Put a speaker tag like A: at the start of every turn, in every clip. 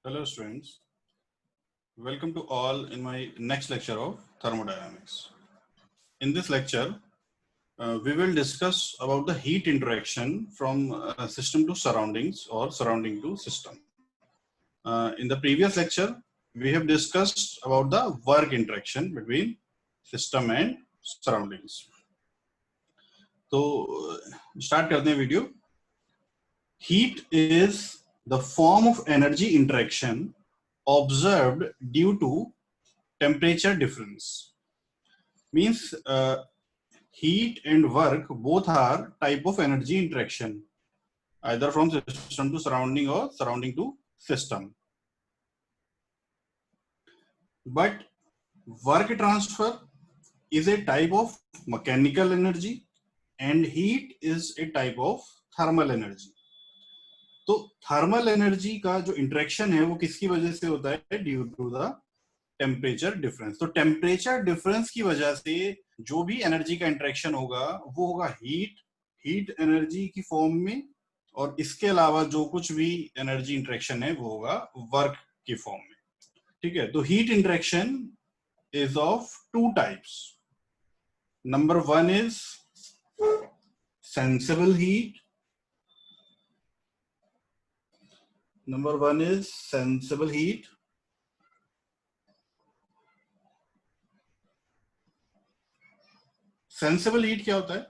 A: Hello students, welcome to all in my next lecture of thermodynamics. In this lecture, we will discuss about the heat interaction from system to surroundings or surrounding to system. In the previous lecture, we have discussed about the work interaction between system and surroundings. तो start करते हैं video. Heat is the form of energy interaction observed due to temperature difference. Means heat and work both are type of energy interaction, either from system to surrounding or surrounding to system. But work transfer is a type of mechanical energy and heat is a type of thermal energy. तो thermal energy का जो interaction है वो किसकी वजह से होता है? Due to the temperature difference. तो टेम्परेचर डिफरेंस की वजह से जो भी एनर्जी का इंटरेक्शन होगा वो होगा हीट एनर्जी की फॉर्म में, और इसके अलावा जो कुछ भी एनर्जी इंटरेक्शन है वो होगा वर्क की फॉर्म में. ठीक है, तो heat interaction is of two types. Number one is sensible heat. Number one is sensible heat. Sensible heat क्या होता है?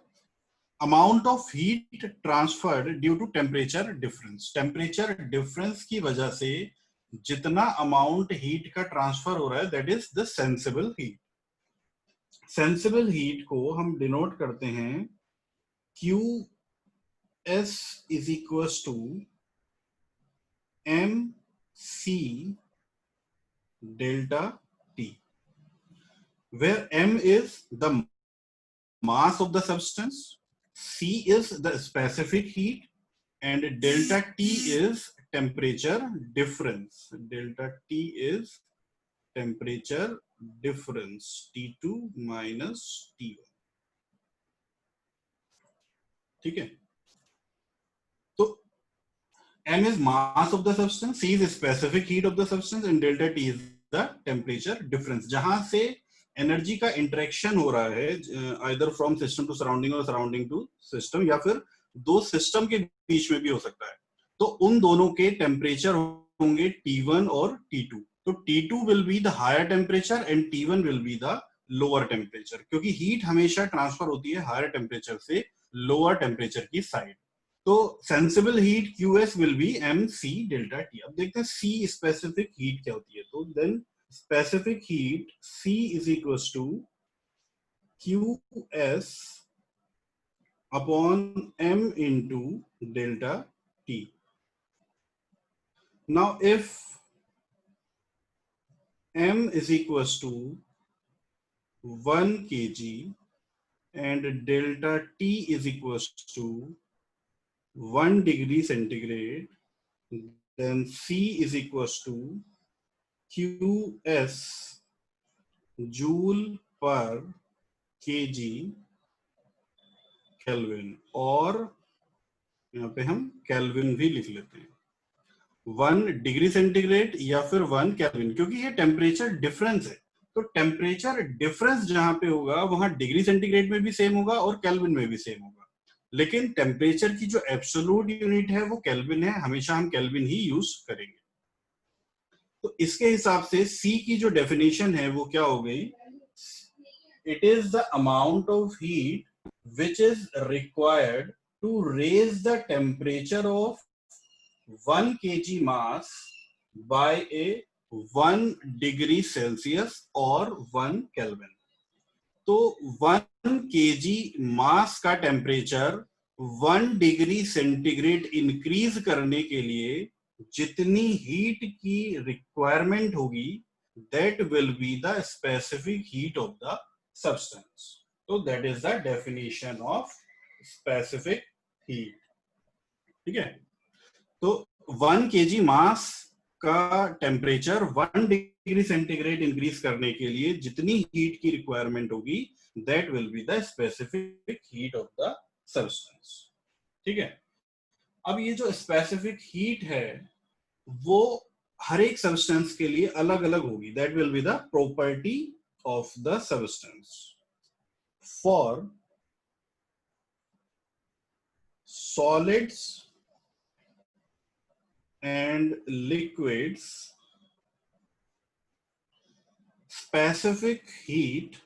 A: Amount of heat transferred due to temperature difference. Temperature difference की वजह से जितना amount heat का transfer हो रहा है, that is the sensible heat. Sensible heat को हम denote करते हैं QS is equals to MC delta T, where M is the mass of the substance, C is the specific heat, and delta T is temperature difference. Delta T is temperature difference, T2 minus T1. ठीक है, तो M is mass of the substance, C is specific heat of the substance, and delta T is the temperature difference. जहां से energy का interaction हो रहा है either from system to surrounding और surrounding to system, या फिर दो सिस्टम के बीच में भी हो सकता है. तो उन दोनों के टेम्परेचर होंगे T1 और T2. तो T2 will be the higher temperature and T1 will be the lower temperature, क्योंकि हीट हमेशा ट्रांसफर होती है हायर टेम्परेचर से लोअर टेम्परेचर की साइड. तो sensible heat QS will be MC delta T. अब देखते हैं C स्पेसिफिक हीट क्या होती है. तो then specific heat C is equals to QS upon M into delta T. Now if M is equals to 1 kg and delta T is equals to 1 degree centigrade, then C is equals to QS joule per kg Kelvin, और यहाँ पे हम kelvin भी लिख लेते हैं. 1 degree centigrade या फिर 1 केल्विन, क्योंकि ये टेम्परेचर डिफरेंस है. तो टेम्परेचर डिफरेंस जहां पे होगा वहां डिग्री सेंटीग्रेड में भी सेम होगा और केल्विन में भी सेम होगा, लेकिन टेम्परेचर की जो एब्सोल्यूट यूनिट है वो केल्विन है. हमेशा हम केल्विन ही यूज करेंगे. तो इसके हिसाब से C की जो डेफिनेशन है वो क्या हो गई? It is the amount of heat which is required to raise the temperature of 1 kg mass by a 1 degree Celsius और 1 Kelvin. तो 1 kg मास का टेम्परेचर 1 डिग्री सेंटीग्रेड इंक्रीज करने के लिए जितनी हीट की रिक्वायरमेंट होगी, that will be the specific heat of the substance. तो that is the definition of specific heat. ठीक है, तो 1 kg मास का टेम्परेचर 1 डिग्री सेंटीग्रेड इंक्रीज करने के लिए जितनी हीट की रिक्वायरमेंट होगी, that will be the specific heat of the substance. ठीक है, अब ये जो स्पेसिफिक हीट है वो हर एक सब्सटेंस के लिए अलग अलग होगी. That will be the property of the substance. For solids and liquids, specific heat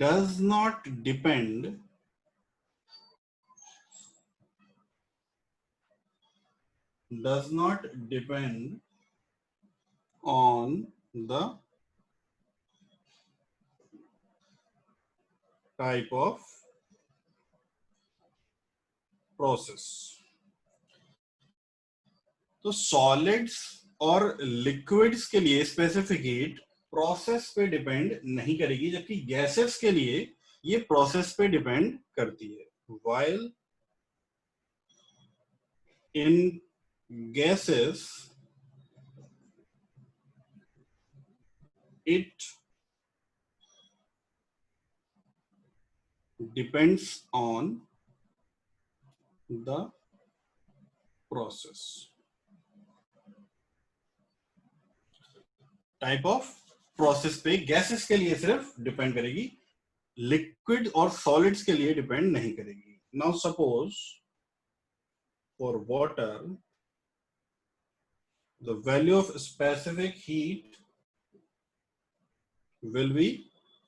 A: does not depend on the type of process. तो सॉलिड्स और लिक्विड्स के लिए स्पेसिफिक हीट प्रोसेस पे डिपेंड नहीं करेगी, जबकि गैसेस के लिए ये प्रोसेस पे डिपेंड करती है. While in gases it depends on the process. Type of process पे गैसेस के लिए सिर्फ डिपेंड करेगी, लिक्विड और सॉलिड्स के लिए डिपेंड नहीं करेगी. Now suppose for water the value of specific heat will be,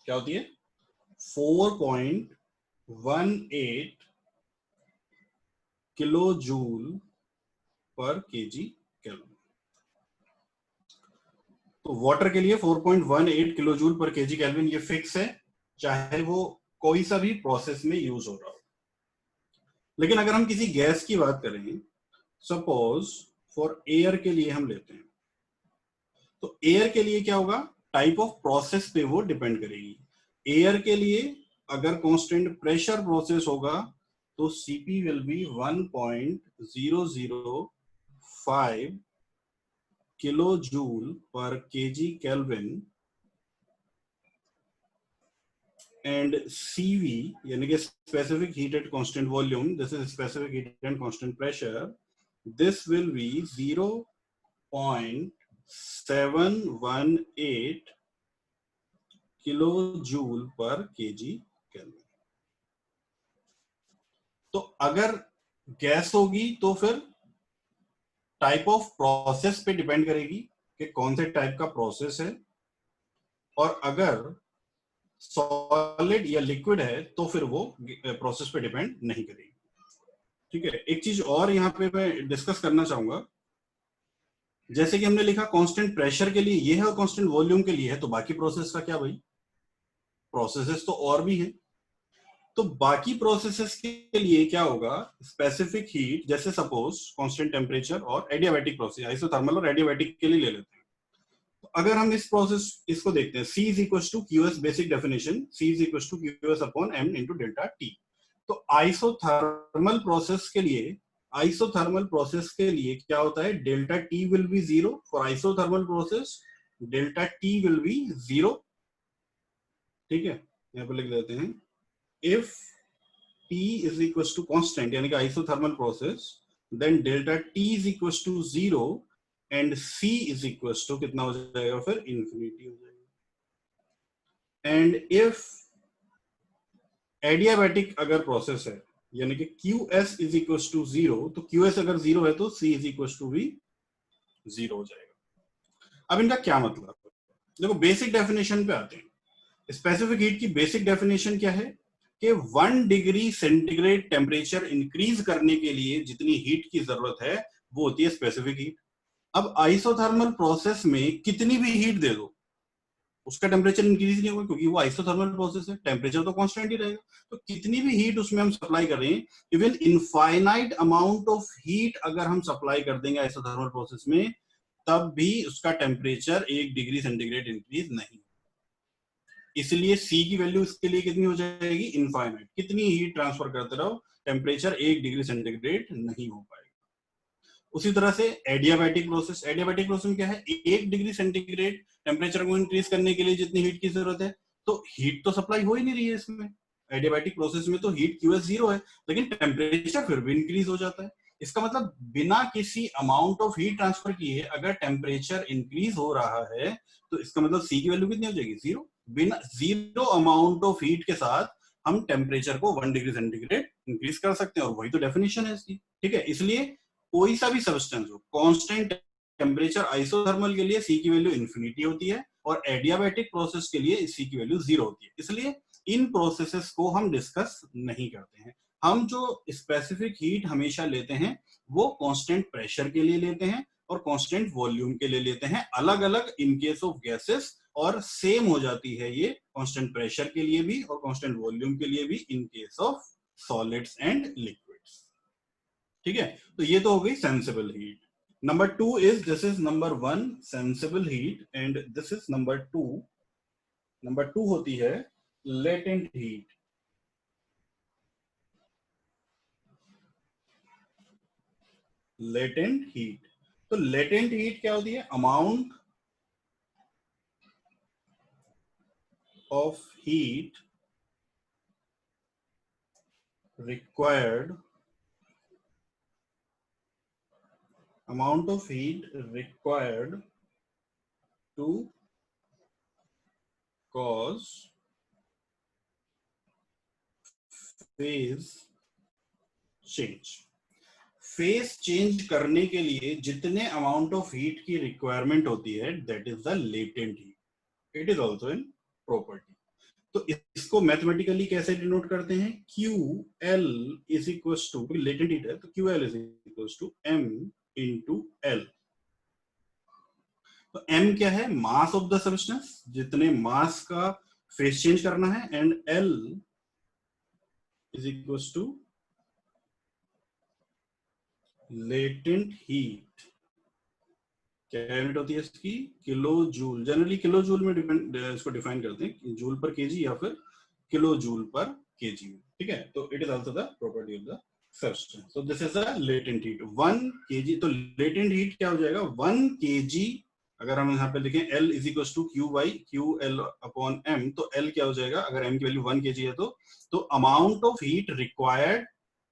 A: क्या होती है, 4.18 किलो जूल पर केजी केल्विन. तो वाटर के लिए 4.18 किलो जूल पर केजी केल्विन ये फिक्स है, चाहे वो कोई सा भी प्रोसेस में यूज हो रहा हो. लेकिन अगर हम किसी गैस की बात करें, सपोज फॉर एयर के लिए हम लेते हैं, तो एयर के लिए क्या होगा, टाइप ऑफ प्रोसेस पे वो डिपेंड करेगी. एयर के लिए अगर कांस्टेंट प्रेशर प्रोसेस होगा तो CP will be 1.005 kilo joule पर केजी केल्विन, एंड सीवी यानी कि specific heat at constant volume, this is specific heat and constant pressure, this will be 0.718 kilo joule पर केजी केल्विन. तो अगर gas होगी तो फिर टाइप ऑफ प्रोसेस पे डिपेंड करेगी कि कौन से टाइप का प्रोसेस है, और अगर सॉलिड या लिक्विड है तो फिर वो प्रोसेस पे डिपेंड नहीं करेगी. ठीक है. एक चीज और यहाँ पे मैं डिस्कस करना चाहूंगा, जैसे कि हमने लिखा कांस्टेंट प्रेशर के लिए ये है और कांस्टेंट वॉल्यूम के लिए है, तो बाकी प्रोसेस का क्या भाई, प्रोसेसेस तो और भी है. तो बाकी प्रोसेसेस के लिए क्या होगा, स्पेसिफिक हीट, जैसे सपोज कांस्टेंट टेम्परेचर और एडियाबैटिक प्रोसेस, आइसोथर्मल और एडियाबैटिक के लिए ले लेते हैं. तो अगर हम इस प्रोसेस इसको देखते हैं, C is equal to QS, basic definition, C is equal to QS upon M into delta T. तो आइसोथर्मल प्रोसेस के लिए, आइसोथर्मल प्रोसेस के लिए क्या होता है, delta T will be 0 for isothermal process, delta T will be 0. ठीक है, यहाँ पे लिख देते हैं, if T is equals to constant यानी कि isothermal process, then delta T is equals to 0 and C is equals to कितना हो जाएगा, फिर infinity हो जाएगा. And if adiabatic अगर प्रोसेस है यानी कि QS is equals to 0, तो QS अगर 0 है तो C is equals to भी 0 हो जाएगा. अब इनका क्या मतलब, देखो बेसिक डेफिनेशन पे आते हैं. स्पेसिफिक हीट की बेसिक डेफिनेशन क्या है कि 1 डिग्री सेंटीग्रेड टेम्परेचर इंक्रीज करने के लिए जितनी हीट की जरूरत है वो होती है स्पेसिफिक हीट. अब आइसोथर्मल प्रोसेस में कितनी भी हीट दे दो उसका टेम्परेचर इंक्रीज नहीं होगा, क्योंकि वो आइसोथर्मल प्रोसेस है, टेम्परेचर तो कांस्टेंट ही रहेगा. तो कितनी भी हीट उसमें हम सप्लाई कर रहे हैं, even infinite amount of heat अगर हम सप्लाई कर देंगे आइसोथर्मल प्रोसेस में, तब भी उसका टेम्परेचर 1 डिग्री सेंटीग्रेड इंक्रीज नहीं. इसलिए C की वैल्यू इसके लिए कितनी हो जाएगी, इनफाइनाइट. कितनी हीट ट्रांसफर करते रहो, टेम्परेचर 1 डिग्री सेंटीग्रेड नहीं हो पाएगा. उसी तरह से एडियाबैटिक प्रोसेस, एडियाबैटिक प्रोसेस में क्या है, 1 डिग्री सेंटीग्रेड टेम्परेचर को इंक्रीज करने के लिए जितनी हीट की जरूरत है, तो हीट तो सप्लाई हो ही नहीं रही है इसमें. एडियाबैटिक प्रोसेस में तो हीट QS 0 है, लेकिन टेम्परेचर फिर भी इंक्रीज हो जाता है. इसका मतलब बिना किसी अमाउंट ऑफ हीट ट्रांसफर किए अगर टेम्परेचर इंक्रीज हो रहा है तो इसका मतलब सी की वैल्यू कितनी हो जाएगी, जीरो। बिना जीरो अमाउंट ऑफ हीट के साथ हम टेम्परेचर को 1 डिग्री सेंटीग्रेड इंक्रीज कर सकते हैं, और वही तो डेफिनेशन है इसकी। ठीक है, इसलिए कोई सा भी सब्सटेंस हो, कांस्टेंट टेम्परेचर आइसोथर्मल के लिए सी की वैल्यू इंफिनिटी होती है, और एडियाबैटिक प्रोसेस के लिए सी की वैल्यू जीरो होती है। इसलिए इन प्रोसेसेस को हम डिस्कस नहीं करते हैं। हम जो स्पेसिफिक हीट हमेशा लेते हैं वो कांस्टेंट प्रेशर के लिए लेते हैं और कांस्टेंट वॉल्यूम के लिए लेते हैं, अलग अलग इन केस ऑफ गैसेस, और सेम हो जाती है ये कांस्टेंट प्रेशर के लिए भी और कांस्टेंट वॉल्यूम के लिए भी in case of solids and liquids. ठीक है, तो ये तो हो गई sensible heat. Number two is, this is number one sensible heat and this is number two. Number two होती है लेटेंट हीट। लेटेंट हीट, तो लेटेंट हीट क्या होती है, amount of heat required, amount of heat required to cause phase change। Phase change करने के लिए जितने अमाउंट ऑफ हीट की रिक्वायरमेंट होती है that is the latent heat. It is also in property. तो इसको मैथमेटिकली कैसे डिनोट करते हैं, Q L is equal to, latent heat है तो Q L is equal to M into L. तो एम क्या है, मास ऑफ द सब्सटेंस, जितने मास का फेज चेंज करना है, and L is equal to latent heat. क्या यूनिट होती है इसकी, kilo joule. Generally kilo joule में इसको डिफाइन करते हैं, जूल पर केजी या फिर किलो जूल पर केजी। ठीक है, तो it is also the property of the substance. So this is the latent heat 1 KG. तो लेटेंट हीट क्या हो जाएगा, 1 केजी। अगर हम यहाँ पे लिखें L is equal to Q by Q L upon M, तो L क्या हो जाएगा, अगर M की वैल्यू 1 केजी है तो अमाउंट ऑफ हीट रिक्वायर्ड,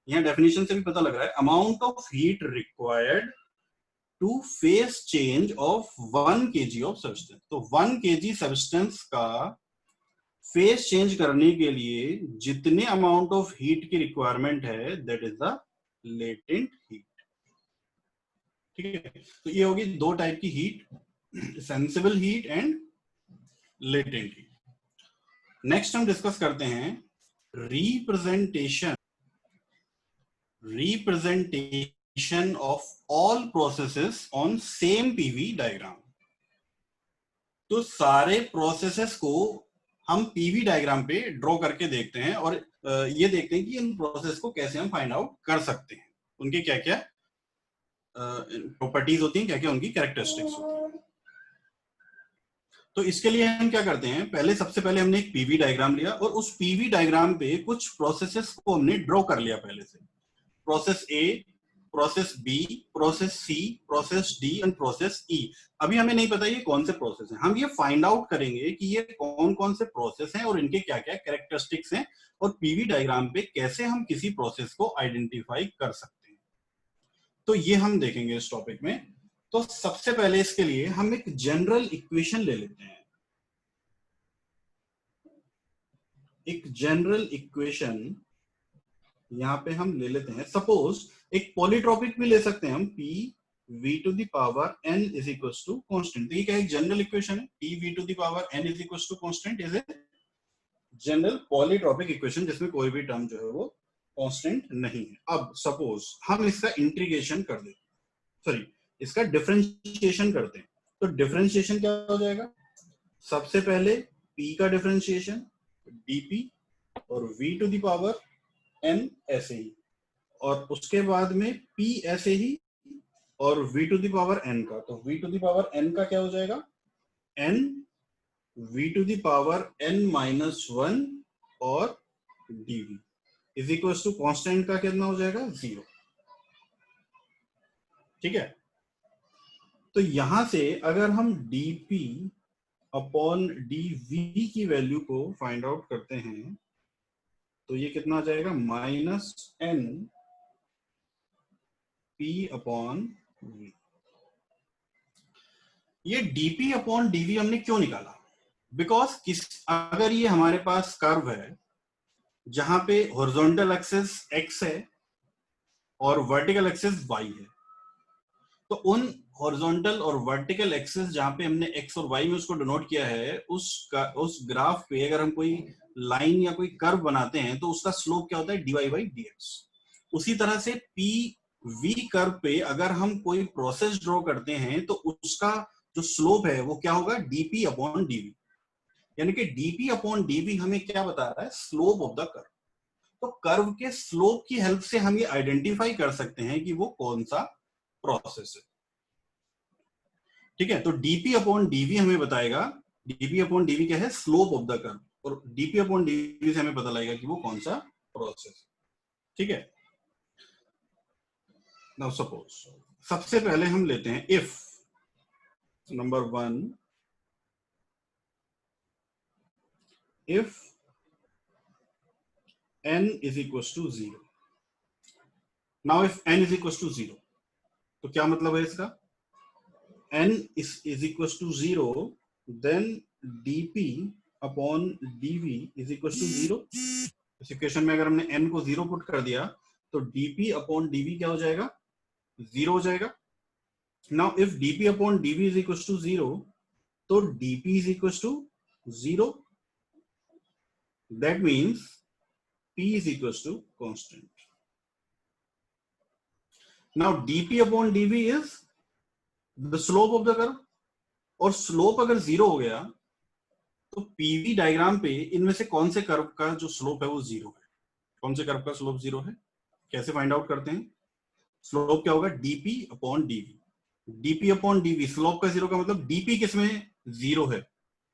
A: यहाँ डेफिनेशन से भी पता लग रहा है, amount of heat required two phase change of 1 kg of substance. तो 1 kg सब्सटेंस का फेज चेंज करने के लिए जितने अमाउंट ऑफ हीट की रिक्वायरमेंट है that is the latent heat. ठीक है, तो ये होगी दो टाइप की heat, sensible heat and latent heat. Next हम डिस्कस करते हैं representation of all processes on same PV diagram. तो सारे प्रोसेसेस को हम पीवी डायग्राम पे ड्रॉ करके देखते हैं और ये देखते हैं कि इन प्रोसेस को कैसे हम फाइंड आउट कर सकते हैं, उनके क्या क्या प्रॉपर्टीज होती हैं, क्या क्या उनकी कैरेक्टरिस्टिक्स होती हैं। तो इसके लिए हम क्या करते हैं, सबसे पहले हमने एक पीवी डायग्राम लिया और उस पीवी डायग्राम पे कुछ प्रोसेसेस को हमने ड्रॉ कर लिया पहले से। Process A, process B, process C, process D and process E. अभी हमें नहीं पता ये कौन से प्रोसेस हैं, हम ये फाइंड आउट करेंगे कि ये कौन कौन से प्रोसेस हैं और इनके क्या क्या कैरेक्टरिस्टिक्स हैं, और पीवी डायग्राम पे कैसे हम किसी प्रोसेस को आइडेंटिफाई कर सकते हैं। तो ये हम देखेंगे इस टॉपिक में। तो सबसे पहले इसके लिए हम एक जनरल इक्वेशन ले लेते हैं। एक जनरल इक्वेशन यहां पे हम ले लेते हैं। सपोज एक पॉलीट्रॉपिक भी ले सकते हैं हम, P v to the power n is equal to constant. तो ये क्या एक जनरल इक्वेशन है, P v to the power n is equal to constant is a general polytropic equation जिसमें कोई भी टर्म जो है वो कांस्टेंट नहीं है। अब सपोज हम इसका इंटीग्रेशन कर दें, सॉरी इसका डिफरेंशिएशन करते हैं। तो डिफरेंशिएशन क्या हो जाएगा, सबसे पहले P का डिफरेंशिएशन dP और v to the power n ऐसे ही, और उसके बाद में P ऐसे ही और v to the power n का। तो v to the power n का क्या हो जाएगा, n v to the power n minus 1 और dv is equal to constant का कितना हो जाएगा, 0। ठीक है, तो यहां से अगर हम dp अपॉन dv की वैल्यू को फाइंड आउट करते हैं तो ये कितना आ जाएगा, minus n P upon V। ये dP अपॉन dV हमने क्यों निकाला? बिकॉज अगर ये हमारे पास कर्व है जहां पे हॉरिजॉन्टल एक्सिस x है और वर्टिकल एक्सिस y है, तो उन हॉरिजॉन्टल और वर्टिकल एक्सिस जहां पे हमने x और y में उसको डिनोट किया है, उस ग्राफ पे अगर हम कोई लाइन या कोई कर्व बनाते हैं तो उसका स्लोप क्या होता है? dy by dx। उसी तरह से PV कर्व पे अगर हम कोई प्रोसेस ड्रॉ करते हैं तो उसका जो स्लोप है वो क्या होगा? dp upon dv। यानी कि dp अपॉन dv हमें क्या बता रहा है? Slope of the curve. तो कर्व के स्लोप की हेल्प से हम ये आइडेंटिफाई कर सकते हैं कि वो कौन सा प्रोसेस है। ठीक है, तो dp अपॉन dv हमें बताएगा, dp अपॉन dv क्या है? Slope of the curve. और dp अपॉन dv से हमें पता लगेगा कि वो कौन सा प्रोसेस है। ठीक है, नाउ सपोज सबसे पहले हम लेते हैं if number 1, if n is equal to 0। Now if n is equal to 0, तो क्या मतलब है इसका? n is equals to 0, then dp upon dv is equals to 0। इस इक्वेशन में अगर हमने n को 0 पुट कर दिया तो dp अपॉन dv क्या हो जाएगा? 0 हो जाएगा। Now if dp upon dv is equals to 0, तो dp is equals to 0। that means p is equals to constant। now dp upon dv is the slope of the curve, और slope अगर 0 हो गया तो पीवी डायग्राम पे इनमें से कौन से कर्व का जो स्लोप है वो 0 है? कौन से कर्व का स्लोप 0 है? कैसे फाइंड आउट करते हैं? स्लोप क्या होगा? dp upon dv। dp upon dv, slope का 0 का मतलब dp किस में 0 है,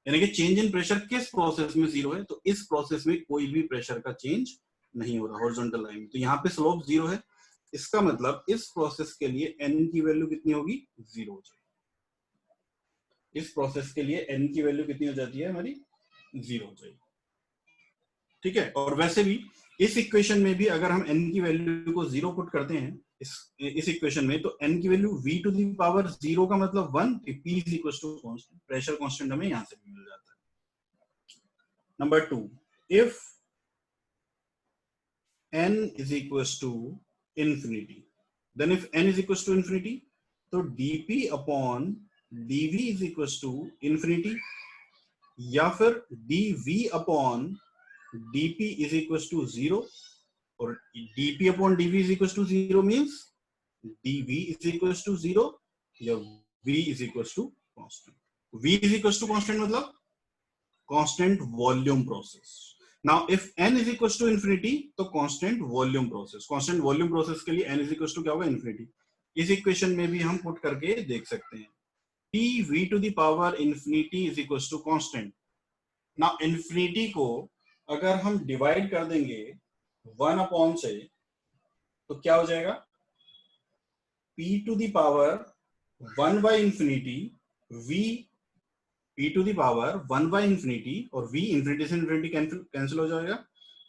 A: यानी कि चेंज इन प्रेशर किस प्रोसेस में 0 है? तो इस प्रोसेस में कोई भी प्रेशर का चेंज नहीं हो रहा हॉरिजॉन्टल लाइन में, तो यहाँ पे स्लोप 0 है। इसका मतलब इस प्रोसेस के लिए n की वैल्यू कितनी होगी? 0 हो जाएगी। इस प्रोसेस के लिए n की वैल्यू कितनी हो जाती है? हमारी 0 हो जाएगी। ठीक है, और वैसे भी इस इक्वेशन में भी अगर हम n की वैल्यू को 0 पुट करते हैं इस इक्वेशन में, तो n की value v to the power 0 का मतलब 1, p is equal to constant. Pressure constant हमें यहां से भी मिल जाता है। Number 2, if n is equal to infinity, then if n is equal to infinity, तो dp upon dv is equal to infinity, या फिर dv upon dp is equals to 0, और dp upon dv is equals to 0 means dv is equals to 0 या v is equals to constant। v is equals to constant मतलब constant volume process। now if n is equals to infinity, तो constant volume process, constant volume process के लिए n is equals to क्या होगा? infinity। इस equation में भी हम पुट करके देख सकते हैं p v to the power infinity is equals to constant। now infinity को अगर हम डिवाइड कर देंगे 1 अपॉन से, तो क्या हो जाएगा? p to the power 1 by infinity v, p to the power 1 by infinity, और v इंफिनिटी से इंफिनिटी कैंसिल हो जाएगा,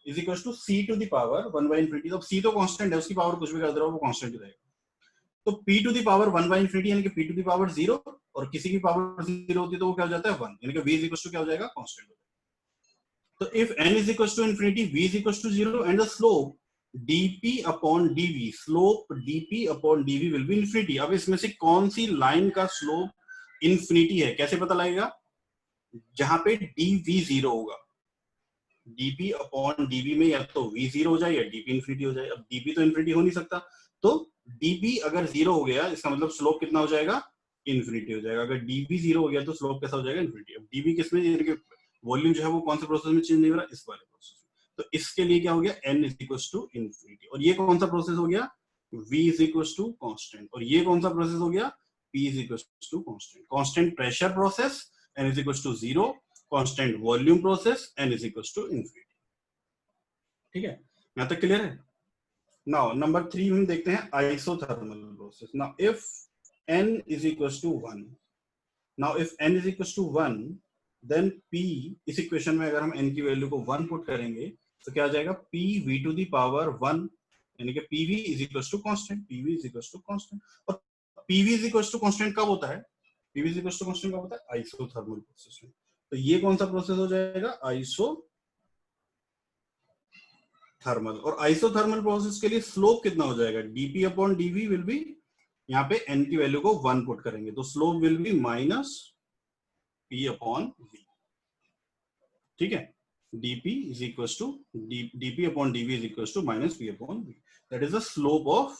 A: is equal to c to the power 1 by infinity. तो c तो कांस्टेंट है, उसकी पावर कुछ भी कर दे रहा हो वो कांस्टेंट ही रहेगा। तो p to the power 1 by infinity यानी कि p टू द पावर 0, और किसी की पावर 0 होती है तो वो क्या हो जाता है? 1, यानी कि v इज इक्वल टू क्या हो जाएगा? कांस्टेंट। तो if n is equals to infinity, v is equals to 0, and the slope dp upon dv, slope dp upon dv will be infinity। अब इसमें से कौन सी लाइन का स्लोप इंफिनिटी है कैसे पता लगेगा? जहां पे dv 0 होगा। dp अपॉन dv में या तो v 0 हो जाए या dp इंफिनिटी हो जाए। अब dp तो इंफिनिटी हो नहीं सकता, तो dp अगर 0 हो गया इसका मतलब स्लोप कितना हो जाएगा? इंफिनिटी हो जाएगा। अगर dv 0 हो गया तो स्लोप कैसा हो जाएगा? इंफिनिटी। अब dv किसमें, वॉल्यूम जो है वो कौन से प्रोसेस में चेंज नहीं हो रहा? इस वाले प्रोसेस में। तो इसके लिए क्या हो गया? n is equal to infinity. और ये कौन सा प्रोसेस हो गया? v is equal to constant. और ये कौन सा प्रोसेस हो गया? p is equal to constant. Constant pressure process n is equal to 0, constant volume process n is equal to infinity. ठीक है, यहां तक क्लियर है? नाउ नंबर 3 हम देखते हैं isothermal process. Now if n is equal to 1, now if n is equal to 1, then p, इस equation में अगर हम n की वैल्यू को 1 पुट करेंगे तो क्या आ जाएगा? p v to the power 1 यानी कि PV is equal to constant, PV is equal to constant. और PV is equal to constant कब होता है? PV is equal to constant कब होता है? आइसोथर्मल प्रोसेस में। तो ये कौन सा प्रोसेस हो जाएगा? आइसोथर्मल। और आइसोथर्मल प्रोसेस के लिए स्लोप कितना हो जाएगा? Dp upon dv will be, यहाँ पे एन की वैल्यू को 1 पुट करेंगे तो slope will be minus p upon v. ठीक है, dp is equals to dp upon dv is equals to minus p upon v. That is the slope of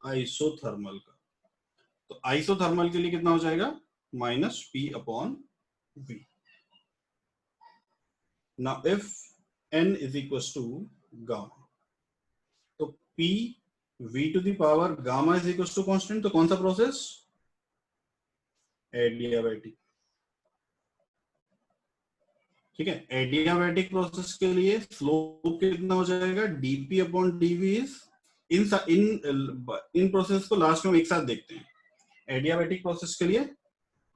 A: isothermal का। तो आइसोथर्मल के लिए कितना हो जाएगा? Minus p upon v. Now if n is equals to gamma, तो p v to the power gamma is equals to constant, तो कौन सा प्रोसेस? एडियाबैटिक। ठीक है, एडियाबैटिक प्रोसेस के लिए स्लोप कितना हो जाएगा? dp upon dv is, in process को लास्ट में एक साथ देखते हैं। एडियाबैटिक प्रोसेस के लिए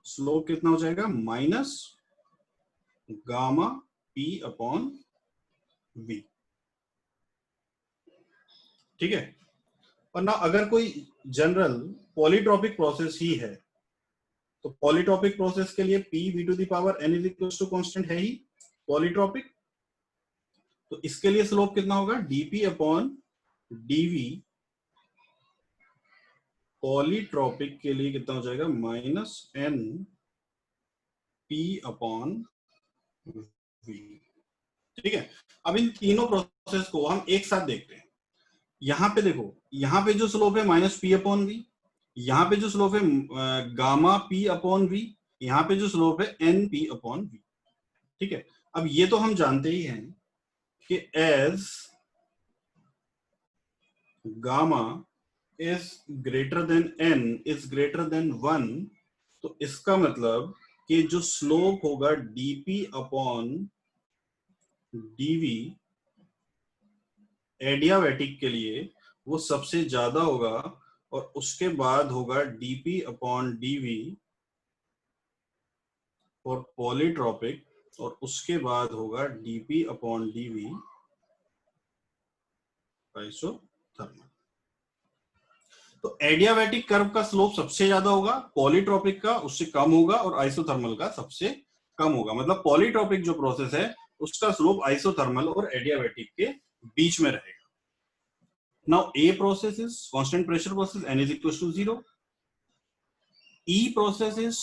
A: स्लोप कितना हो जाएगा? Minus gamma p upon v। ठीक है, और ना अगर कोई जनरल पॉलीट्रॉपिक प्रोसेस ही है तो पॉलीट्रॉपिक प्रोसेस के लिए p v to the power n is equal to constant है ही पॉलीट्रॉपिक। तो इसके लिए स्लोप कितना होगा? dp अपॉन dv पॉलीट्रॉपिक के लिए कितना हो जाएगा? Minus n p upon v। ठीक है, अब इन तीनों प्रोसेस को हम एक साथ देखते हैं। यहां पे देखो, यहां पे जो स्लोप है माइनस पी अपॉन वी, यहां पे जो स्लोप है गामा पी अपॉन वी, यहां पे जो स्लोप है एन पी अपॉन वी। ठीक है, अब ये तो हम जानते ही हैं कि as gamma is greater than n is greater than 1, तो इसका मतलब कि जो स्लोप होगा डीपी अपॉन डीवी एडियाबैटिक के लिए वो सबसे ज्यादा होगा, और उसके बाद होगा dp upon dv for polytropic, और उसके बाद होगा डीपी अपॉन डीवी आइसोथर्मल। तो एडियाबैटिक कर्व का स्लोप सबसे ज्यादा होगा, पॉलीट्रॉपिक का उससे कम होगा, और आइसोथर्मल का सबसे कम होगा। मतलब पॉलीट्रॉपिक जो प्रोसेस है उसका स्लोप आइसोथर्मल और एडियाबैटिक के बीच में रहेगा। Now A process is constant pressure process, n is equals to 0. E process is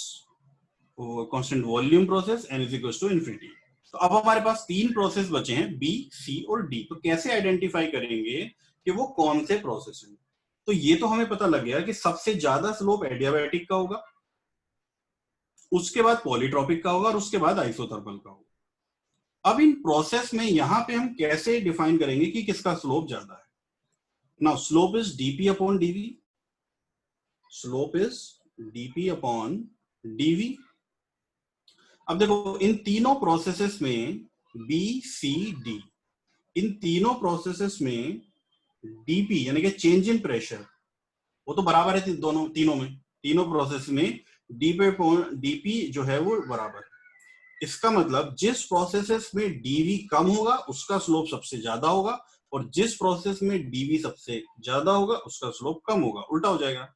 A: constant volume process, n is equals to infinity. तो अब हमारे पास तीन प्रोसेस बचे हैं B, C और D। तो कैसे आइडेंटिफाई करेंगे कि वो कौन से प्रोसेस हैं? तो ये तो हमें पता लग गया कि सबसे ज्यादा स्लोप एडियाबैटिक का होगा, उसके बाद पॉलीट्रॉपिक का होगा, और उसके बाद आइसोथर्मल का होगा। अब इन प्रोसेस में यहां पे हम कैसे डिफाइन करेंगे कि किसका स्लोप ज्यादा है? Now slope is dp upon dv. Slope is dp upon dv. अब देखो इन तीनों प्रोसेसेस में B, C, D, इन तीनों प्रोसेसेस में dp यानी कि चेंज इन प्रेशर वो तो बराबर है दोनों तीनों में, तीनों प्रोसेस में dp जो है वो बराबर है। इसका मतलब जिस प्रोसेसेस में dv कम होगा उसका स्लोप सबसे ज्यादा होगा, और जिस प्रोसेस में dv सबसे ज्यादा होगा उसका स्लोप कम होगा, उल्टा हो जाएगा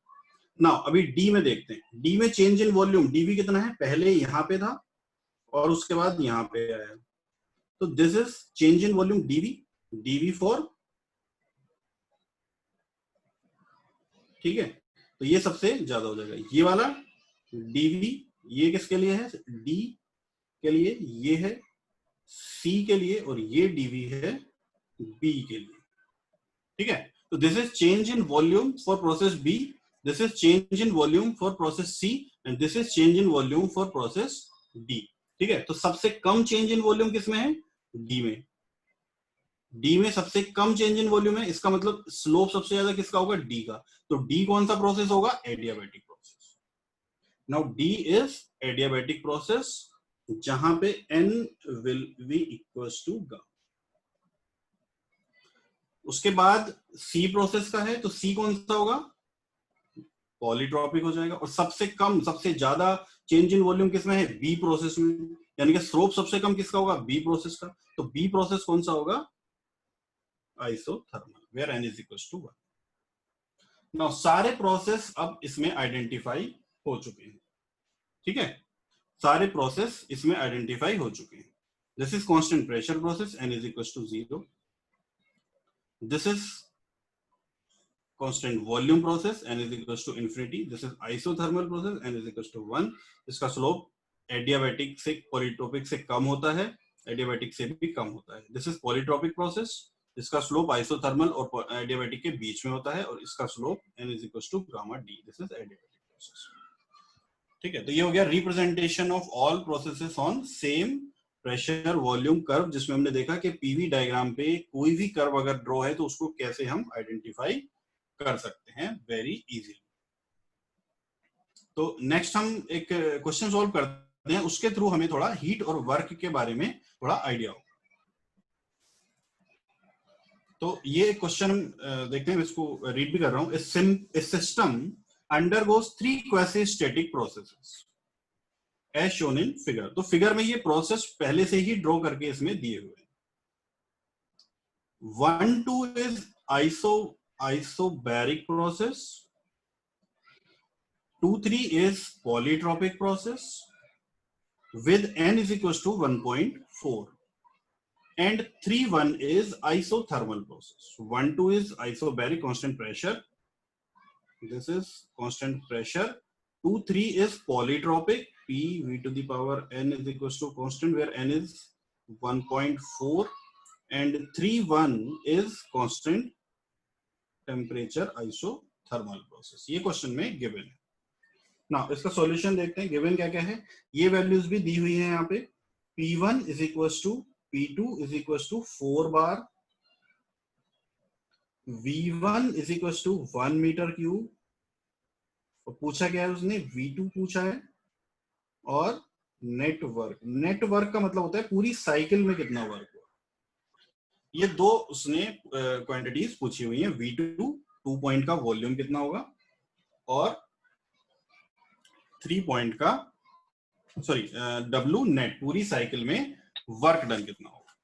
A: ना। अभी D में देखते हैं, D में चेंज इन वॉल्यूम dv कितना है? पहले यहां पे था और उसके बाद यहां पे आया, तो this is change in volume dv for, ठीक है, तो ये सबसे ज्यादा हो जाएगा। ये वाला dv ये किसके लिए है? D के लिए, ये है C के लिए, और ये dv है B के लिए। ठीक है, तो this is change in volume for process B, this is change in volume for process C, and this is change in volume for process D। ठीक है, तो सबसे कम चेंज इन वॉल्यूम किसमें है? D में। D में सबसे कम चेंज इन वॉल्यूम है, इसका मतलब स्लोप सबसे ज्यादा किसका होगा? D का। तो D कौन सा प्रोसेस होगा? Adiabatic process. Now D is adiabatic process जहां पे N will be equals to gamma. उसके बाद C प्रोसेस का है, तो C कौन सा होगा? पॉलीट्रॉपिक हो जाएगा। और सबसे कम सबसे ज्यादा चेंज इन वॉल्यूम किसमें है? B प्रोसेस में, यानी कि स्लोप सबसे कम किसका होगा? B प्रोसेस का। तो B प्रोसेस कौन सा होगा? isothermal where n is equals to 1. Now सारे प्रोसेस अब इसमें आइडेंटिफाई हो चुके हैं, ठीक है, सारे प्रोसेस इसमें आइडेंटिफाई हो चुके हैं. This is constant pressure process, n is equals to 0. This is constant volume process, n is equals to infinity. This is isothermal process, n is equals to 1. इसका स्लोप एडियाबैटिक से polytropic से कम होता है, adiabatic से भी कम होता है. This is polytropic process, इसका स्लोप आइसोथर्मल और एडियाबैटिक के बीच में होता है और इसका slope n is equals to gamma d. This is adiabatic process. ठीक है, तो ये हो गया representation of all processes on same pressure volume curve, जिसमें हमने देखा कि पीवी डायग्राम पे कोई भी कर्व अगर ड्रॉ है तो उसको कैसे हम आइडेंटिफाई कर सकते हैं वेरी इजीली. तो नेक्स्ट हम एक क्वेश्चन सॉल्व करते हैं, उसके थ्रू हमें थोड़ा हीट और वर्क के बारे में थोड़ा आइडिया हो. तो ये क्वेश्चन देखते हैं, इसको रीड भी कर रहा हूं. A system undergoes 3 quasi-static processes as shown in figure. तो फिगर में ये प्रोसेस पहले से ही ड्रॉ करके इसमें दिए हुए हैं. 1-2 is isobaric process, 2-3 is polytropic process with n is equals to 1.4, and 3-1 is isothermal process. 1-2 is isobaric constant pressure, this is constant pressure. 2-3 is polytropic, p v to the power n is equals to constant where n is 1.4, and 3-1 is constant temperature isothermal process. ये question में given है. ना इसका solution देखते हैं. Given क्या क्या है, ये वैल्यूज भी दी हुई है यहाँ पे. p1 is equals to p2 is equals to 4 bar, v1 is equals to 1 metre cube, और पूछा क्या है उसने, v2 पूछा है, और नेटवर्क का मतलब होता है पूरी साइकिल में कितना वर्क हुआ. ये दो उसने क्वांटिटीज पूछी हुई हैं. v2 2 पॉइंट का वॉल्यूम कितना होगा, और 3 पॉइंट का w नेट पूरी साइकिल में वर्क डन कितना होगा.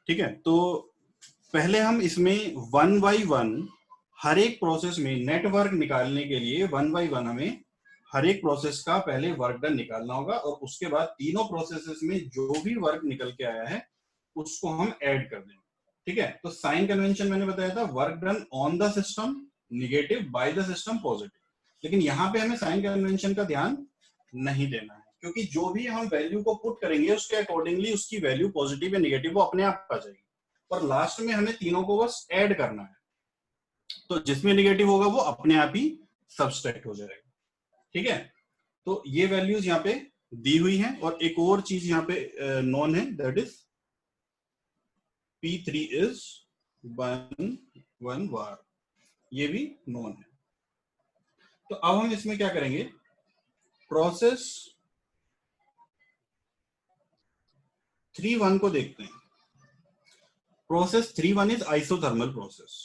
A: ठीक है, तो पहले हम इसमें 1 by 1 हर एक प्रोसेस में नेटवर्क निकालने के लिए 1 by 1 हमें हर एक प्रोसेस का पहले वर्क डन निकालना होगा, और उसके बाद तीनों प्रोसेसेस में जो भी वर्क निकल के आया है उसको हम ऐड कर देंगे. ठीक है, तो साइन कन्वेंशन मैंने बताया था, work done on the system negative, by the system positive. लेकिन यहाँ पे हमें साइन कन्वेंशन का ध्यान नहीं देना है, क्योंकि जो भी हम वैल्यू को पुट करेंगे उसके अकॉर्डिंगली उसकी वैल्यू पॉजिटिव या निगेटिव वो अपने आप आ जाएगी, और लास्ट में हमें तीनों को बस ऐड करना है. तो जिसमें निगेटिव होगा वो अपने आप ही सबस्ट्रैक्ट हो जाएगा. ठीक है, तो ये वैल्यूज यहाँ पे दी हुई हैं, और एक और चीज यहाँ पे नॉन है, that is P3 is 1 bar, ये भी नॉन है. तो अब हम इसमें क्या करेंगे, प्रोसेस 3-1 को देखते हैं. प्रोसेस 3-1 इज आइसोथर्मल प्रोसेस,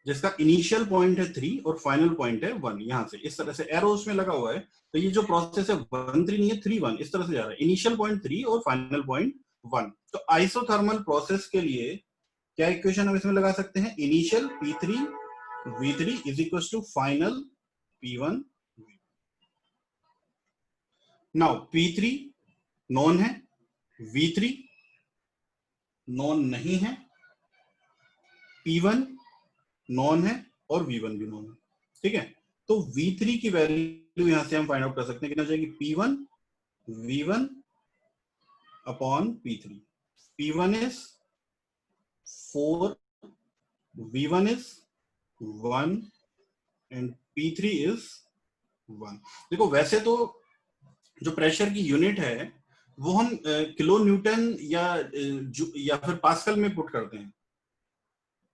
A: जिसका इनिशियल पॉइंट है 3 और फाइनल पॉइंट है 1. यहां से इस तरह से एरो उसमें लगा हुआ है, तो ये जो प्रोसेस है 1-3 नहीं है, 3-1 इस तरह से जा रहा है. इनिशियल पॉइंट 3 और फाइनल पॉइंट 1. तो आइसोथर्मल प्रोसेस के लिए क्या इक्वेशन हम इसमें लगा सकते हैं, initial P3 V3 is equal to final P1 V1. Now P3 known है, V3 नॉन नहीं है, P1 नॉन है, और V1 भी नॉन है. ठीक है, तो V3 की वैल्यू यहां से हम फाइंड आउट कर सकते हैं, कितना जाएगी, P1 V1 upon P3. P1 is 4, V1 is 1 and P3 is 1. देखो वैसे तो जो प्रेशर की यूनिट है वो हम किलो न्यूटन या फिर पास्कल में पुट करते हैं,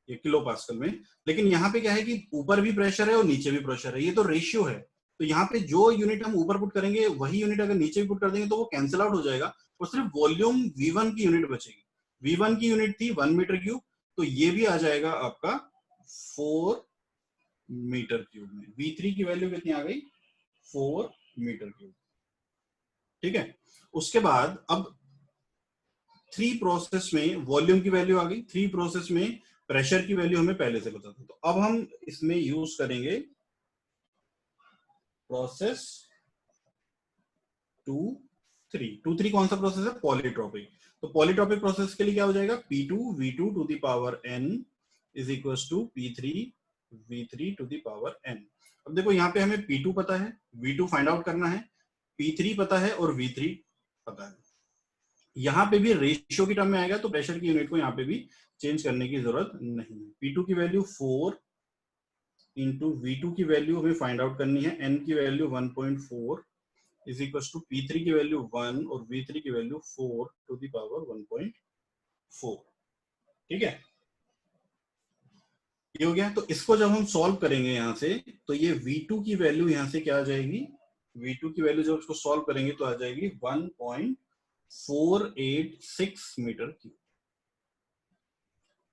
A: ये किलो पास्कल में. लेकिन यहाँ पे क्या है कि ऊपर भी प्रेशर है और नीचे भी प्रेशर है, ये तो रेशियो है. तो यहाँ पे जो यूनिट हम ऊपर पुट करेंगे वही यूनिट अगर नीचे भी पुट कर देंगे तो वो कैंसिल आउट हो जाएगा, और सिर्फ वॉल्यूम V1 की यूनिट बचेगी. V1 की यूनिट थी 1 मीटर क्यूब, तो ये भी आ जाएगा आपका 4 मीटर क्यूब में. V3 की वैल्यू कितनी आ गई, 4 मीटर क्यूब. ठीक है, उसके बाद अब 3 प्रोसेस में वॉल्यूम की वैल्यू आ गई, 3 प्रोसेस में प्रेशर की वैल्यू हमें पहले से पता था। तो अब हम इसमें यूज करेंगे प्रोसेस 2 3। 2 3 कौन सा प्रोसेस है? पॉलीट्रॉपिक। तो पॉलीट्रॉपिक प्रोसेस के लिए क्या हो जाएगा? P2 V2 to the power n is equal to P3 V3 to the power n। अब देखो यहाँ पे हमें P2 पता है, V2 फाइंड आउट करना है, P3 पता है और V3 पता है। यहाँ पे भी रेशियो की टर्म में आएगा तो प्रेशर की यूनिट को यहाँ पे भी चेंज करने की जरूरत नहीं है। P2 की वैल्यू 4 इंटू V2 की वैल्यू हमें फाइंड आउट करनी है, n की value 1.4 is equal to P3 की वैल्यू 1 और V3 की वैल्यू 4 टू द पावर 1.4। ठीक है, ये हो गया। तो इसको जब हम सॉल्व करेंगे यहां से, तो ये V2 की वैल्यू यहां से क्या आ जाएगी? V2 की वैल्यू जब इसको सॉल्व करेंगे तो आ जाएगी 1.486 मीटर क्यूब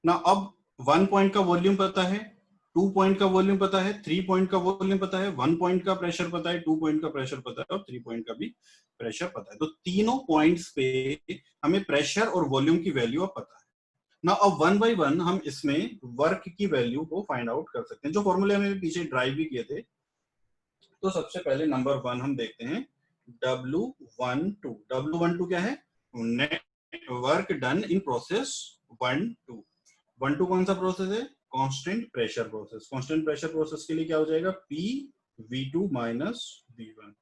A: ना। अब 1 पॉइंट का वॉल्यूम पता है, 2 पॉइंट का वॉल्यूम पता है, 3 पॉइंट का वॉल्यूम पता है, 1 पॉइंट का प्रेशर पता है, 2 पॉइंट का प्रेशर पता है और 3 पॉइंट का भी प्रेशर पता है। तो तीनों पॉइंट्स पे हमें प्रेशर और वॉल्यूम की वैल्यू अब पता है ना। अब 1 बाय 1 हम इसमें वर्क की वैल्यू को फाइंड आउट कर सकते हैं, जो फॉर्मूले हमें पीछे ड्राइव भी किए थे। तो सबसे पहले नंबर 1 हम देखते हैं, W12। W12 क्या है? Net work done in process 1 2। 1 2 कौन सा प्रोसेस है? Constant pressure process. Constant pressure process के लिए क्या हो जाएगा? P V2 minus V1।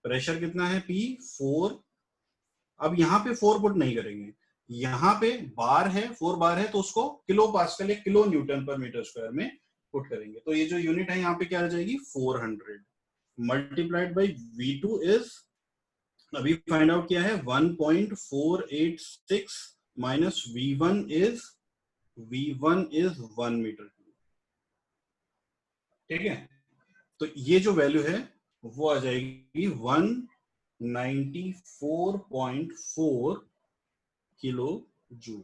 A: Pressure कितना है? P 4। अब यहाँ पे 4 पुट नहीं करेंगे, यहाँ पे बार है, 4 बार है तो उसको किलो पास्कल या किलो न्यूटन पर मीटर स्क्वायर में पुट करेंगे। तो ये जो यूनिट है यहाँ पे क्या आ जाएगी? 400 मल्टीप्लाइड बाई V2 इज, अभी फाइंड आउट किया है, 1.486 माइनस V1 इज 1 मीटर। ठीक है, तो ये जो वैल्यू है वो आ जाएगी 194.4 किलो जूल।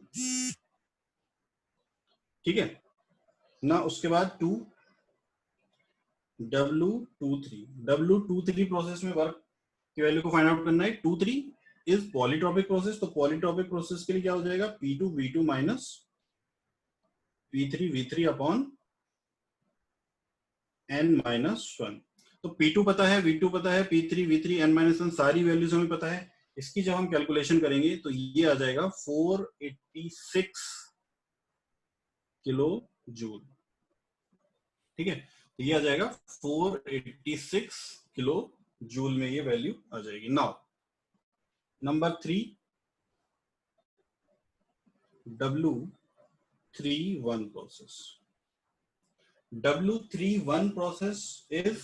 A: ठीक है ना। उसके बाद W23 प्रोसेस में वर्क की वैल्यू को फाइंड आउट करना है। 23 इज पॉलीट्रॉपिक प्रोसेस। तो पॉलीट्रॉपिक प्रोसेस के लिए क्या हो जाएगा? P2 V2 minus P3 V3 upon n minus 1। तो P2 पता है, V2 पता है, P3 V3 n माइनस 1 सारी वैल्यूज हमें पता है। इसकी जब हम कैलकुलेशन करेंगे तो ये आ जाएगा 486 किलो जूल। ठीक है, तो ये आ जाएगा 486 किलो जूल में ये वैल्यू आ जाएगी। Now number 3, W31 process. W31 process is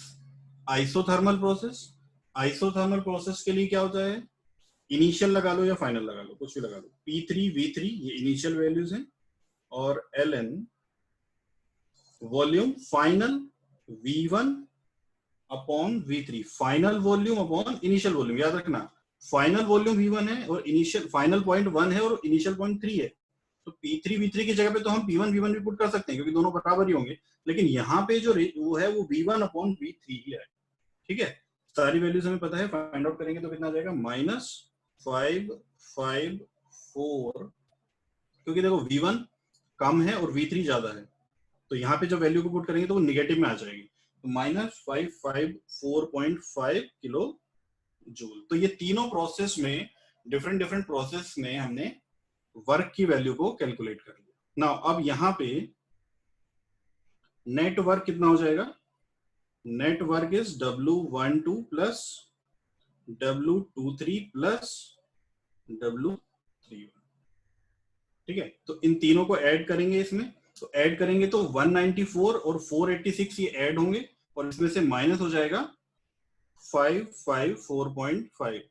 A: isothermal process. Isothermal process के लिए क्या होता है? इनिशियल लगा लो या फाइनल लगा लो, कुछ भी लगा लो। P3 V3 ये इनिशियल वैल्यूज हैं और Ln volume final V1 upon V3। Final volume upon initial volume, याद रखना फाइनल वॉल्यूम V1 है और इनिशियल फाइनल पॉइंट 1 है और इनिशियल पॉइंट 3 है। तो P3 V3 की जगह पे तो हम P1 V1 भी पुट कर सकते हैं क्योंकि दोनों बराबर ही होंगे, लेकिन यहाँ पे जो वो है वो V1 अपॉन V3 ही है। ठीक है, सारी वैल्यूज हमें पता है, फाइंड आउट करेंगे तो कितना आ जाएगा? -554, क्योंकि देखो V1 कम है और V3 ज्यादा है, तो यहाँ पे जब वैल्यू को पुट करेंगे तो वो निगेटिव में आ जाएगी। तो -554.5 किलो जूल। तो ये तीनों प्रोसेस में, डिफरेंट प्रोसेस में हमने वर्क की वैल्यू को कैलकुलेट कर लिया। नाउ अब यहाँ पे नेट वर्क कितना हो जाएगा? Net work is W12 plus W23 plus W31। ठीक है, तो इन तीनों को ऐड करेंगे इसमें, तो ऐड करेंगे तो 194 और 486 ये ऐड होंगे और इसमें से माइनस हो जाएगा 554.5,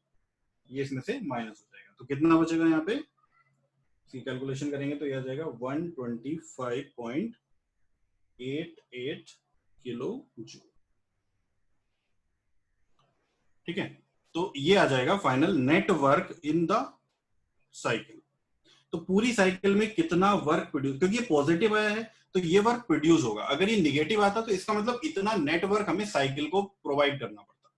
A: ये इसमें से माइनस हो जाएगा। तो कितना बचेगा यहाँ पे? इसकी कैलकुलेशन करेंगे तो ये आ जाएगा 125.88 किलो जूल। ठीक है, तो ये आ जाएगा final net work in the cycle. तो पूरी साइकिल में कितना वर्क प्रोड्यूस, क्योंकि ये पॉजिटिव आया है तो ये वर्क प्रोड्यूस होगा। अगर ये निगेटिव आता तो इसका मतलब इतना नेटवर्क हमें साइकिल को प्रोवाइड करना पड़ता।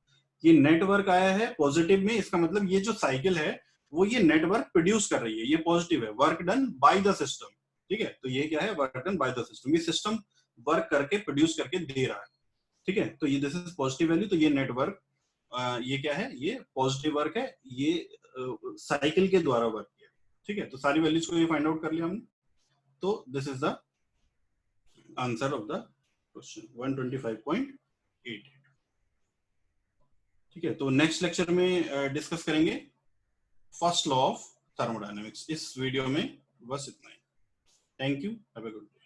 A: ये नेटवर्क आया है पॉजिटिव में, इसका मतलब ये जो साइकिल है वो ये नेटवर्क प्रोड्यूस कर रही है, ये पॉजिटिव है, work done by the system, ठीक है। तो ये क्या है, work done by the system, ये सिस्टम वर्क करके प्रोड्यूस करके दे रहा है, ठीक है। तो ये दिस इज पॉजिटिव वैल्यू, तो ये नेटवर्क ये क्या है, ये पॉजिटिव वर्क है, ये साइकिल के द्वारा वर्क किया, ठीक है। तो सारी वैल्यूज को ये फाइंड आउट कर लिया हमने, तो this is the answer of the question 125.8, ठीक है। तो नेक्स्ट लेक्चर में डिस्कस करेंगे फर्स्ट लॉ ऑफ थर्मोडायनेमिक्स। इस वीडियो में बस इतना ही। Thank you, have a good day.